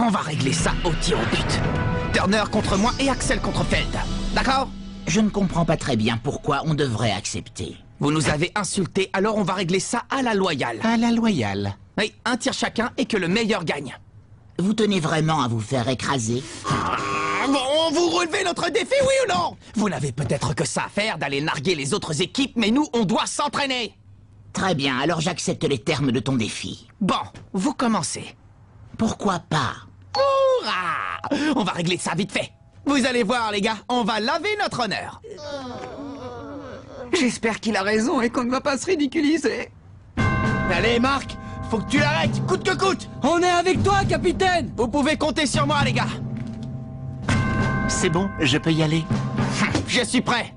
On va régler ça au tir au but. Turner contre moi et Axel contre Feld. D'accord? Je ne comprends pas très bien pourquoi on devrait accepter. Vous nous avez insultés, alors on va régler ça à la loyale. À la loyale. Oui, un tir chacun et que le meilleur gagne. Vous tenez vraiment à vous faire écraser? Bon, vous relevez notre défi, oui ou non? Vous n'avez peut-être que ça à faire d'aller narguer les autres équipes, mais nous, on doit s'entraîner. Très bien, alors j'accepte les termes de ton défi. Bon, vous commencez. Pourquoi pas? Hourra! On va régler ça vite fait. Vous allez voir, les gars, on va laver notre honneur. J'espère qu'il a raison et qu'on ne va pas se ridiculiser. Allez, Marc, faut que tu l'arrêtes, coûte que coûte. On est avec toi, capitaine. Vous pouvez compter sur moi, les gars. C'est bon, je peux y aller. Je suis prêt.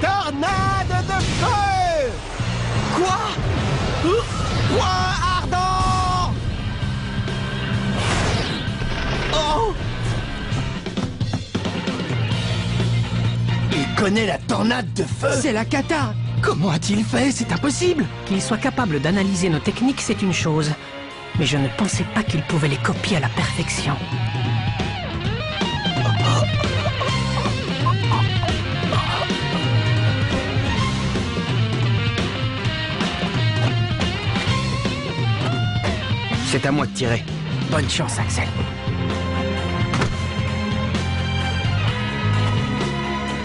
Tornade de feu! Quoi? Point ardent! Oh! Il connaît la tornade de feu! C'est la cata. Comment a-t-il fait? C'est impossible! Qu'il soit capable d'analyser nos techniques, c'est une chose. Mais je ne pensais pas qu'il pouvait les copier à la perfection. C'est à moi de tirer. Bonne chance, Axel.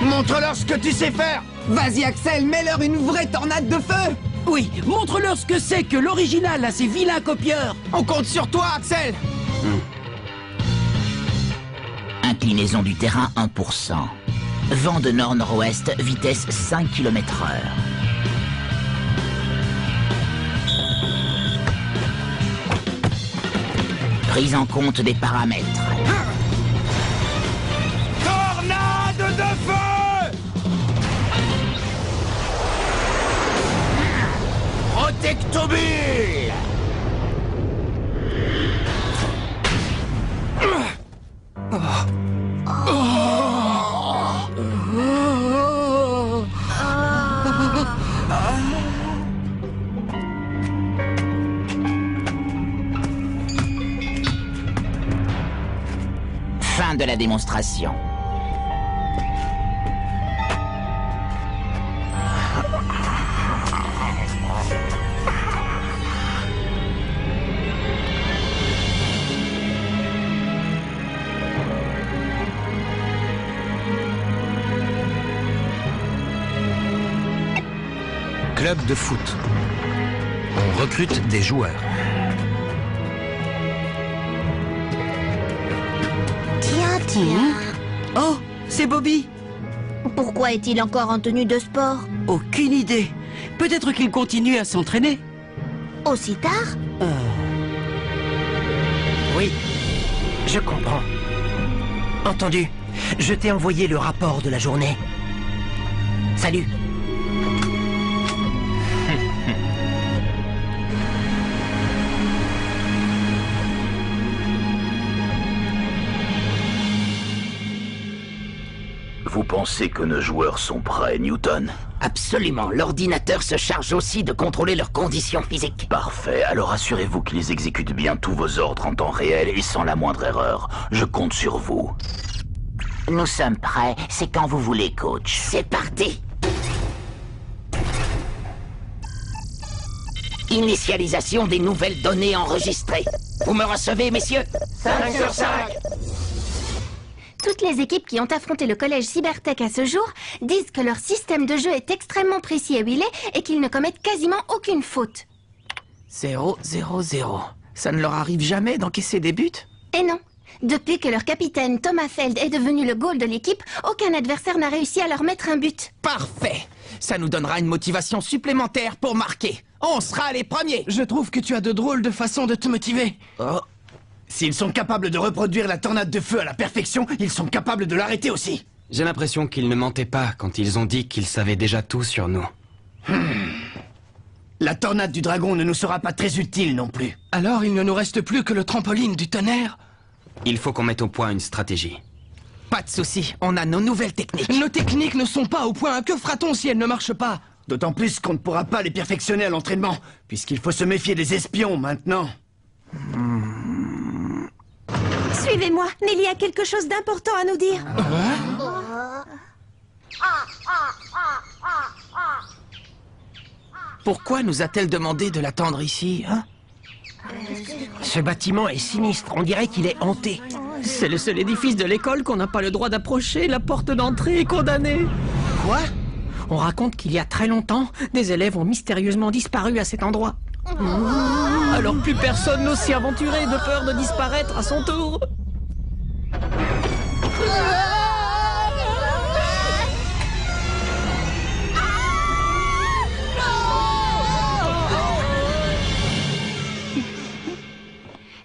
Montre-leur ce que tu sais faire! Vas-y, Axel, mets-leur une vraie tornade de feu. Oui, montre-leur ce que c'est que l'original à ces vilains copieurs. On compte sur toi, Axel! Inclinaison du terrain 1%. Vent de nord-nord-ouest, vitesse 5 km/h. Prise en compte des paramètres. Tornade de feu! Protectobule! Fin de la démonstration. Club de foot. On recrute des joueurs. Tiens. Oh, c'est Bobby. Pourquoi est-il encore en tenue de sport? Aucune idée. Peut-être qu'il continue à s'entraîner. Aussi tard? Oui, je comprends. Entendu. Je t'ai envoyé le rapport de la journée. Salut. Vous pensez que nos joueurs sont prêts, Newton? Absolument, l'ordinateur se charge aussi de contrôler leurs conditions physiques. Parfait, alors assurez-vous qu'ils exécutent bien tous vos ordres en temps réel et sans la moindre erreur. Je compte sur vous. Nous sommes prêts, c'est quand vous voulez, coach. C'est parti! Initialisation des nouvelles données enregistrées. Vous me recevez, messieurs? 5 sur 5! Toutes les équipes qui ont affronté le collège Cybertech à ce jour disent que leur système de jeu est extrêmement précis et huilé et qu'ils ne commettent quasiment aucune faute. 0, 0, 0. Ça ne leur arrive jamais d'encaisser des buts? Et non. Depuis que leur capitaine Thomas Feld est devenu le goal de l'équipe, aucun adversaire n'a réussi à leur mettre un but. Parfait! Ça nous donnera une motivation supplémentaire pour marquer. On sera les premiers! Je trouve que tu as de drôles de façons de te motiver. Oh. S'ils sont capables de reproduire la tornade de feu à la perfection, ils sont capables de l'arrêter aussi. J'ai l'impression qu'ils ne mentaient pas quand ils ont dit qu'ils savaient déjà tout sur nous. La tornade du dragon ne nous sera pas très utile non plus. Alors il ne nous reste plus que le trampoline du tonnerre. Il faut qu'on mette au point une stratégie. Pas de souci, on a nos nouvelles techniques. Nos techniques ne sont pas au point. Que fera-t-on si elles ne marchent pas? D'autant plus qu'on ne pourra pas les perfectionner à l'entraînement, puisqu'il faut se méfier des espions maintenant. Suivez-moi, Nelly a quelque chose d'important à nous dire. Pourquoi nous a-t-elle demandé de l'attendre ici, hein? Ce bâtiment est sinistre, on dirait qu'il est hanté. C'est le seul édifice de l'école qu'on n'a pas le droit d'approcher. La porte d'entrée est condamnée. Quoi? On raconte qu'il y a très longtemps, des élèves ont mystérieusement disparu à cet endroit. Alors plus personne n'ose s'y aventurer de peur de disparaître à son tour.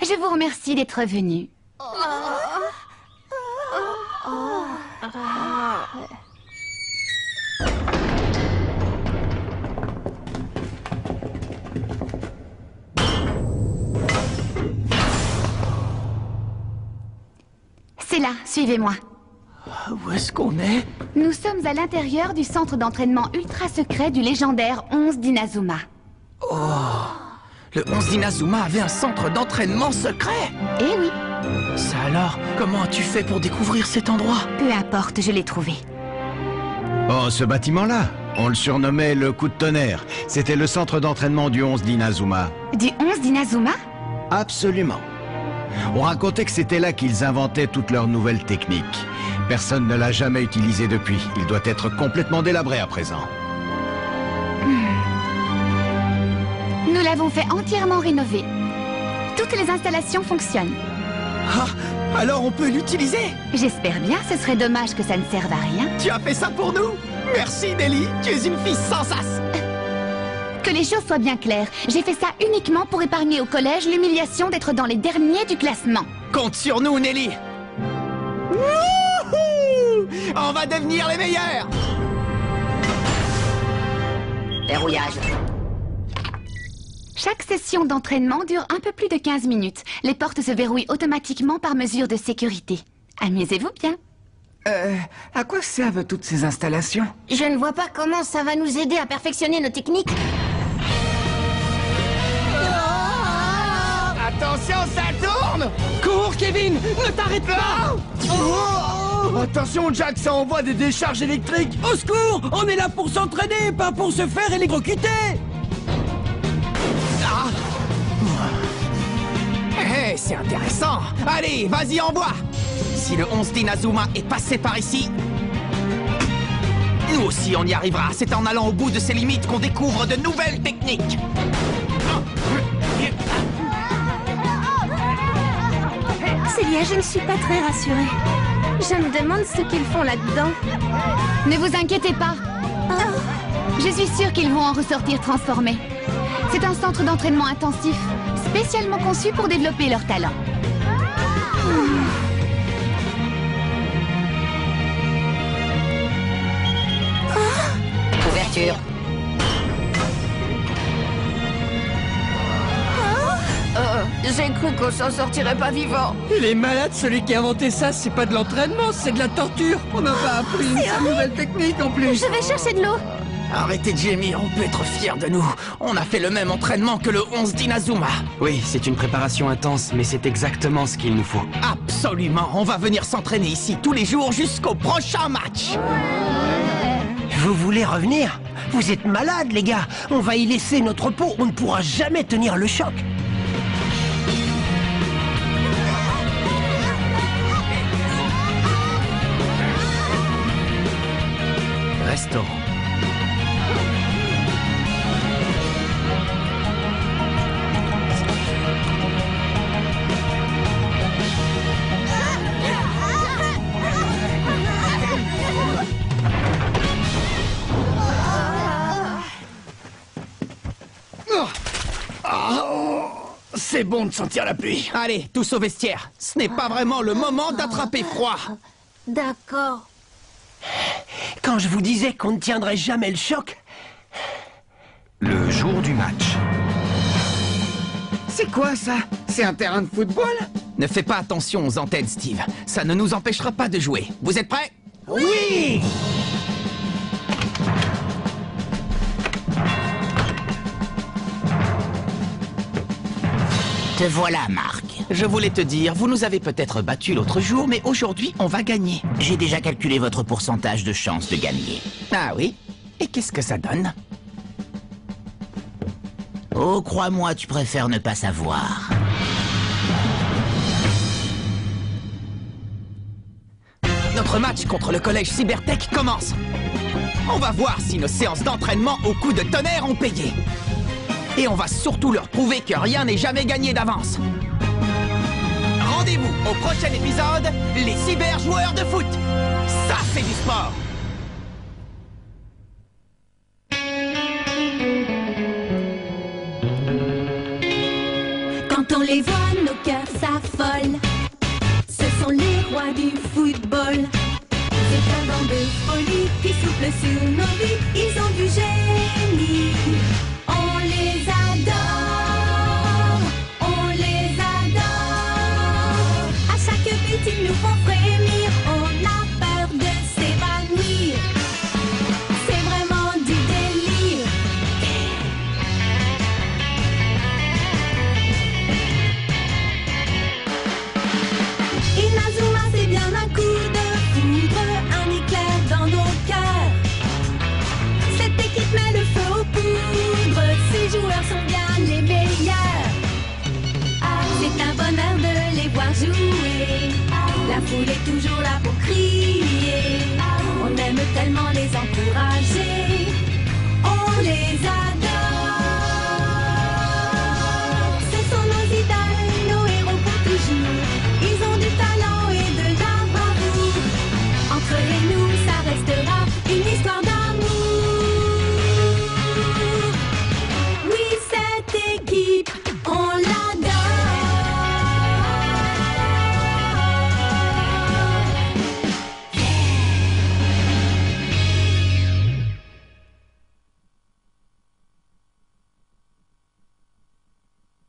Je vous remercie d'être venu. C'est là, suivez-moi. Où est-ce qu'on est? Nous sommes à l'intérieur du centre d'entraînement ultra secret du légendaire 11 d'Inazuma. Le 11 d'Inazuma avait un centre d'entraînement secret? Eh oui, Ça alors, comment as-tu fait pour découvrir cet endroit? peu importe, je l'ai trouvé. Oh, ce bâtiment-là, on le surnommait le coup de tonnerre. C'était le centre d'entraînement du 11 d'Inazuma. Du 11 d'Inazuma? Absolument. On racontait que c'était là qu'ils inventaient toutes leurs nouvelles techniques. Personne ne l'a jamais utilisé depuis. Il doit être complètement délabré à présent. Nous l'avons fait entièrement rénover. Toutes les installations fonctionnent. Ah, alors on peut l'utiliser? J'espère bien, ce serait dommage que ça ne serve à rien. Tu as fait ça pour nous? Merci Nelly, tu es une fille sans sas. Que les choses soient bien claires, j'ai fait ça uniquement pour épargner au collège l'humiliation d'être dans les derniers du classement. Compte sur nous Nelly. Wouhou! On va devenir les meilleurs. Verrouillage. Chaque session d'entraînement dure un peu plus de 15 minutes. Les portes se verrouillent automatiquement par mesure de sécurité. Amusez-vous bien. À quoi servent toutes ces installations? Je ne vois pas comment ça va nous aider à perfectionner nos techniques. Attention, ça tourne! Cours, Kevin! Ne t'arrête pas! Attention, Jack, ça envoie des décharges électriques. Au secours! On est là pour s'entraîner, pas pour se faire électrocuter! Hé, c'est intéressant. Allez, vas-y, envoie. Si le 11 d'Inazuma est passé par ici, nous aussi on y arrivera. C'est en allant au bout de ses limites qu'on découvre de nouvelles techniques. Célia, je ne suis pas très rassurée. Je me demande ce qu'ils font là-dedans. Ne vous inquiétez pas. Je suis sûre qu'ils vont en ressortir transformés. C'est un centre d'entraînement intensif, spécialement conçu pour développer leurs talents. Ouverture. J'ai cru qu'on s'en sortirait pas vivant. Il est malade, celui qui a inventé ça. C'est pas de l'entraînement, c'est de la torture. On n'a pas appris une nouvelle technique en plus. Je vais chercher de l'eau. Arrêtez de gémir, on peut être fiers de nous. On a fait le même entraînement que le 11 d'Inazuma. Oui, c'est une préparation intense, mais c'est exactement ce qu'il nous faut. Absolument, on va venir s'entraîner ici tous les jours jusqu'au prochain match. Vous voulez revenir? Vous êtes malades, les gars. On va y laisser notre peau. On ne pourra jamais tenir le choc. Restaurant. C'est bon de sentir la pluie. Allez, tous au vestiaire. Ce n'est pas vraiment le moment d'attraper froid. D'accord. Quand je vous disais qu'on ne tiendrait jamais le choc, Le jour du match. C'est quoi ça? C'est un terrain de football? Ne fais pas attention aux antennes, Steve. Ça ne nous empêchera pas de jouer. Vous êtes prêts? Oui! Te voilà, Marc. Je voulais te dire, vous nous avez peut-être battus l'autre jour, mais aujourd'hui, on va gagner. J'ai déjà calculé votre pourcentage de chance de gagner. Ah oui? Et qu'est-ce que ça donne? Oh, crois-moi, tu préfères ne pas savoir. Notre match contre le collège Cybertech commence. On va voir si nos séances d'entraînement au coup de tonnerre ont payé. Et on va surtout leur prouver que rien n'est jamais gagné d'avance. Rendez-vous au prochain épisode, les cyber-joueurs de foot. Ça, c'est du sport. Quand on les voit, nos cœurs s'affolent. Ce sont les rois du football. C'est un vent de folie qui souffle sur nos vies. Ils ont du génie. On les adore. On les adore. À chaque but, ils nous font frémir. On a peur de s'évanouir. C'est vraiment du délire. Inazuma, c'est bien un coup de foudre, un éclair dans nos cœurs. Cette équipe met le feu aux poudres, ces joueurs sont bien les meilleurs. C'est un bonheur de les voir jouer, la foule est toujours là pour crier. On aime tellement les encourager.